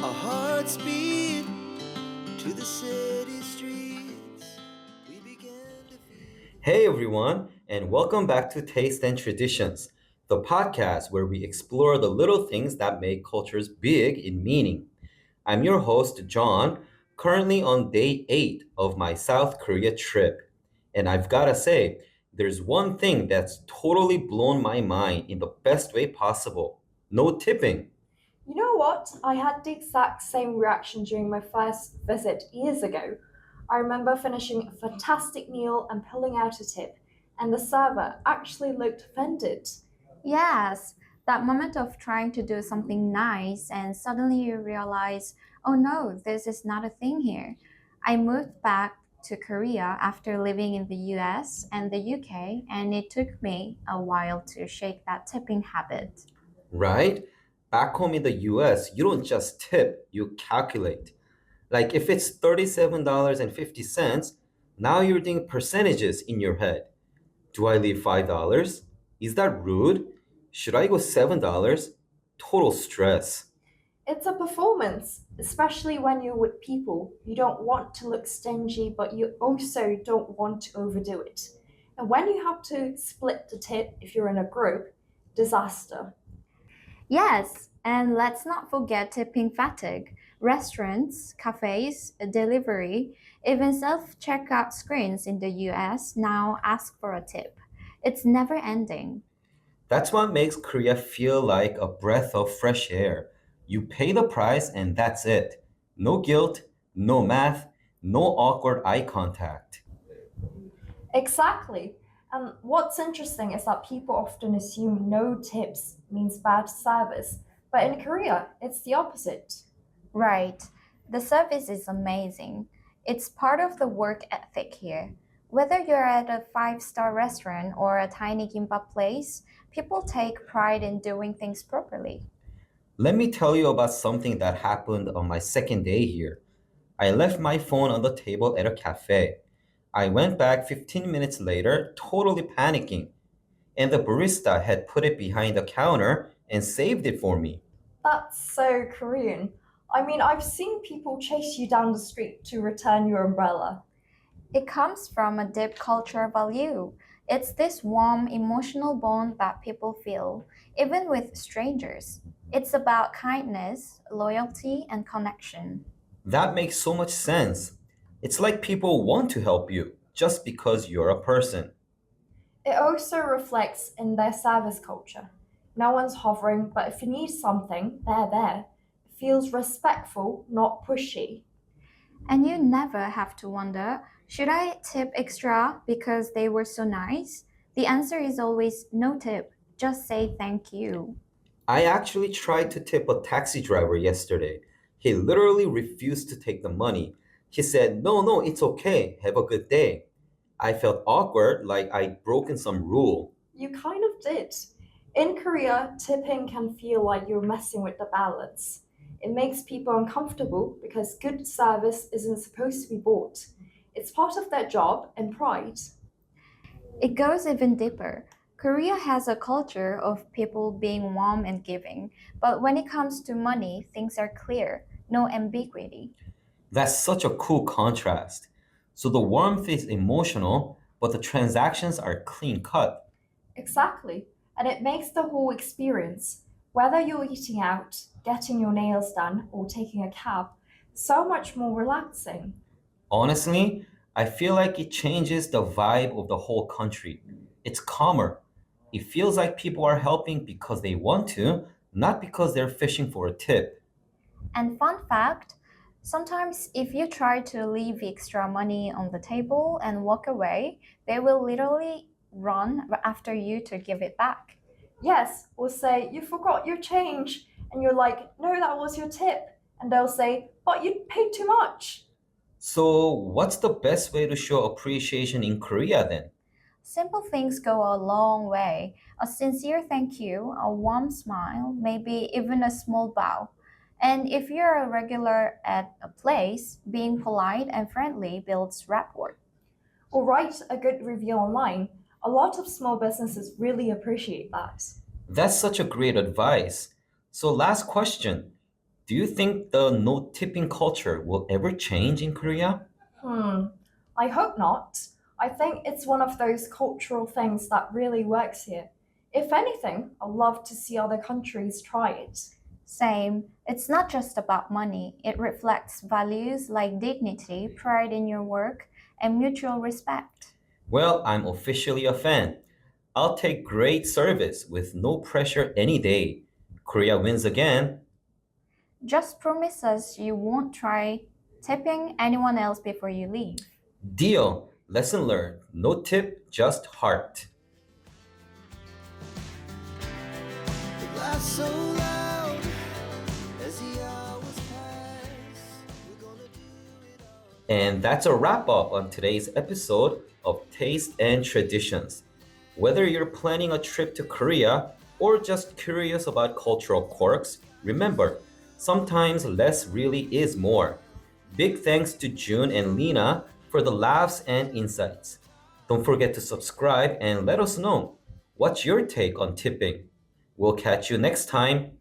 Our hearts beat to the city streets. We began to feel. Hey everyone, and welcome back to Taste and Traditions, the podcast where we explore the little things that make cultures big in meaning. I'm your host, John, currently on day 8 of my South Korea trip. And I've gotta say, there's one thing that's totally blown my mind in the best way possible: no tipping. You know what? I had the exact same reaction during my first visit years ago. I remember finishing a fantastic meal and pulling out a tip, and the server actually looked offended. Yes, that moment of trying to do something nice and suddenly you realize, oh no, this is not a thing here. I moved back to Korea after living in the US and the UK, and it took me a while to shake that tipping habit. Right? Back home in the US, you don't just tip, you calculate. Like if it's $37.50, now you're doing percentages in your head. Do I leave $5? Is that rude? Should I go $7? Total stress. It's a performance, especially when you're with people. You don't want to look stingy, but you also don't want to overdo it. And when you have to split the tip if you're in a group, disaster. Yes, and let's not forget tipping fatigue. Restaurants, cafes, delivery, even self checkout screens in the US now ask for a tip. It's never ending. That's what makes Korea feel like a breath of fresh air. You pay the price and that's it. No guilt, no math, no awkward eye contact. Exactly. And what's interesting is that people often assume no tips means bad service, but in Korea, it's the opposite. Right. The service is amazing. It's part of the work ethic here. Whether you're at a five-star restaurant or a tiny kimbap place, people take pride in doing things properly. Let me tell you about something that happened on my second day here. I left my phone on the table at a cafe. I went back 15 minutes later, totally panicking, and the barista had put it behind the counter and saved it for me. That's so Korean. I mean, I've seen people chase you down the street to return your umbrella. It comes from a deep cultural value. It's this warm emotional bond that people feel, even with strangers. It's about kindness, loyalty, and connection. That makes so much sense. It's like people want to help you just because you're a person. It also reflects in their service culture. No one's hovering, but if you need something, they're there. It feels respectful, not pushy. And you never have to wonder, should I tip extra because they were so nice? The answer is always no tip, just say thank you. I actually tried to tip a taxi driver yesterday. He literally refused to take the money. He said, "No, no, it's okay. Have a good day." I felt awkward, like I'd broken some rule. You kind of did. In Korea, tipping can feel like you're messing with the balance. It makes people uncomfortable because good service isn't supposed to be bought. It's part of their job and pride. It goes even deeper. Korea has a culture of people being warm and giving, but when it comes to money, things are clear, no ambiguity. That's such a cool contrast. So the warmth is emotional, but the transactions are clean cut. Exactly. And it makes the whole experience, whether you're eating out, getting your nails done, or taking a cab, so much more relaxing. Honestly, I feel like it changes the vibe of the whole country. It's calmer. It feels like people are helping because they want to, not because they're fishing for a tip. And fun fact, sometimes if you try to leave extra money on the table and walk away, they will literally run after you to give it back. Yes, or say, you forgot your change. And you're like, no, that was your tip. And they'll say, but you paid too much. So, what's the best way to show appreciation in Korea then? Simple things go a long way. A sincere thank you, a warm smile, maybe even a small bow. And if you're a regular at a place, being polite and friendly builds rapport. Or write a good review online. A lot of small businesses really appreciate that. That's such a great advice. So, last question. Do you think the no tipping culture will ever change in Korea? I hope not. I think it's one of those cultural things that really works here. If anything, I'd love to see other countries try it. Same. It's not just about money, it reflects values like dignity, pride in your work, and mutual respect. Well, I'm officially a fan. I'll take great service with no pressure any day. Korea wins again. Just promise us you won't try tipping anyone else before you leave. Deal. Lesson learned. No tip, just heart. The laugh so loud as the hours pass. We're gonna do it all. And that's a wrap up on today's episode of Taste and Traditions. Whether you're planning a trip to Korea or just curious about cultural quirks, remember, sometimes less really is more. Big thanks to June and Lina for the laughs and insights. Don't forget to subscribe and let us know what's your take on tipping. We'll catch you next time.